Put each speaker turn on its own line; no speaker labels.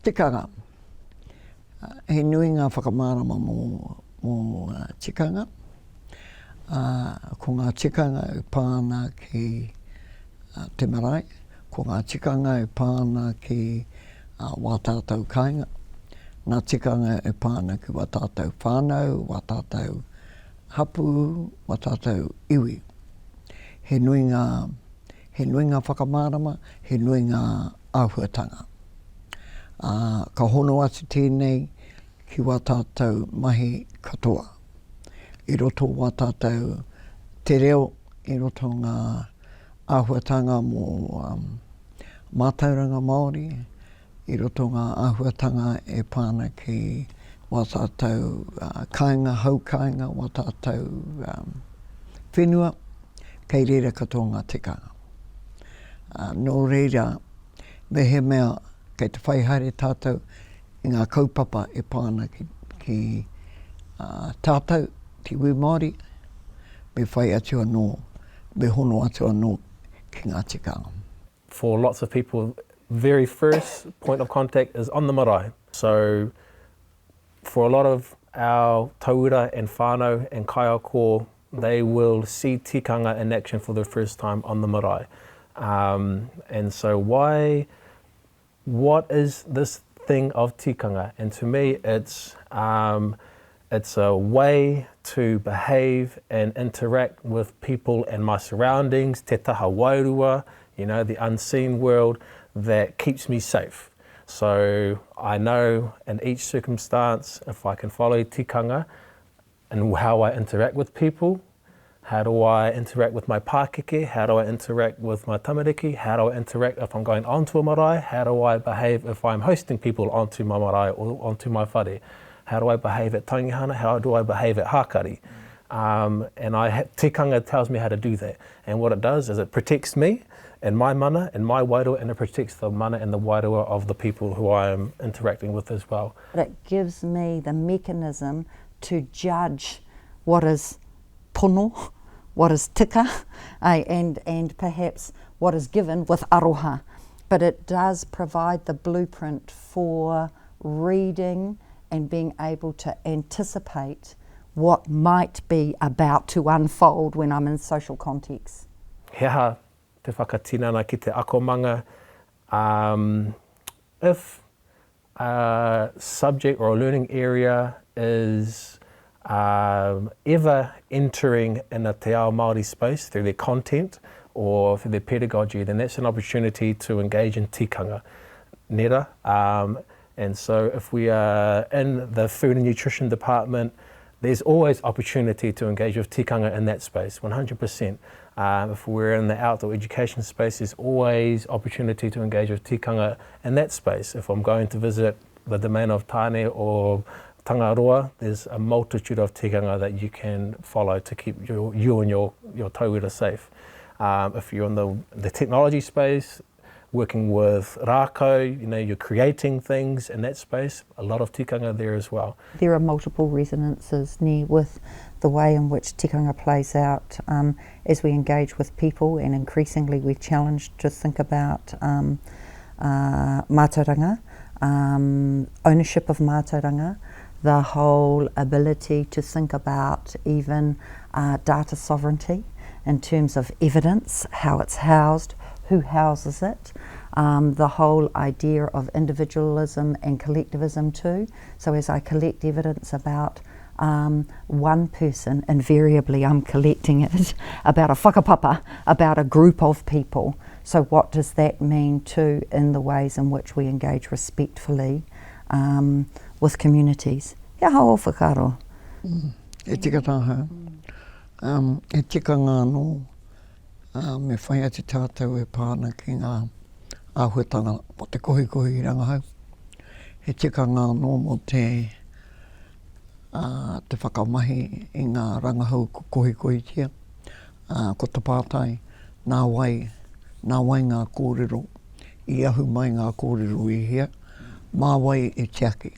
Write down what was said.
Tikanga. He nui ngā whakamārama mō tikanga. Ko ngā tikanga e pāna ki te marae. Ko ngā tikanga e pāna ki wātātau kāinga. Ngā tikanga e pāna ki wātātau whānau, wātātau hapu, wātātau iwi. He nui ngā whakamārama, he nui ngā āhuatanga. Ka hono atu tēnei ki wātātau mahi katoa. I roto wātātau te reo, i roto ngā āhuatanga mō mātauranga Māori, i roto ngā āhuatanga e pāna ki wātātau kāinga, haukainga, wātātau whenua, kei reira katoa ngā tikanga. Nō reira, me he mea kei te whaihare tātou i ngā kaupapa e pāna ki tātou, te ui Māori, me whai atu anō, me hono atu anō ki ngā tikanga.
For lots of people, very first point of contact is on the marae. So for a lot of our tauira and whānau and kaiako, they will see tikanga in action for the first time on the marae. And so what is this thing of tikanga? And to me, it's a way to behave and interact with people and my surroundings, te taha wairua, you know, the unseen world that keeps me safe. So I know in each circumstance, if I can follow tikanga and how I interact with people, how do I interact with my pākeke, how do I interact with my tamariki, how do I interact if I'm going onto a marae, how do I behave if I'm hosting people onto my marae or onto my whare, how do I behave at tangihana, how do I behave at hakari. And tikanga tells me how to do that. And what it does is it protects me and my mana and my wairua, and it protects the mana and the wairua of the people who I am interacting with as well.
It gives me the mechanism to judge what is pono, what is tika, and perhaps what is given with aroha. But it does provide the blueprint for reading and being able to anticipate what might be about to unfold when I'm in social context.
He aha te whakatinana ki te akomanga. If a subject or a learning area is ever entering in a te ao Māori space through their content or through their pedagogy, then that's an opportunity to engage in tikanga. Nera. And so if we are in the food and nutrition department, there's always opportunity to engage with tikanga in that space, 100%. If we're in the outdoor education space, there's always opportunity to engage with tikanga in that space. If I'm going to visit the domain of Tāne or Tangaroa, there's a multitude of tikanga that you can follow to keep you and your tauira safe. If you're in the technology space, working with rākau, you know, you're creating things in that space, a lot of tikanga there as well.
There are multiple resonances with the way in which tikanga plays out as we engage with people, and increasingly we're challenged to think about mātauranga, ownership of mātauranga, the whole ability to think about even data sovereignty in terms of evidence, how it's housed, who houses it, the whole idea of individualism and collectivism too. So as I collect evidence about one person, invariably I'm collecting it about a whakapapa, about a group of people. So what does that mean too in the ways in which we engage respectfully with communities? Ia hao o whakaro.
E tika taha. E tika ngā no. Me whai ati tātou e pāna ki ngā āhuatanga mo te kohi rangahau. He tika ngā no mo te whakamahi i ngā rangahau ko kohi tia. Ko te pātai, nā wai ngā kōrero, i ahu mai ngā kōrero i hea, mā wai e tiaki.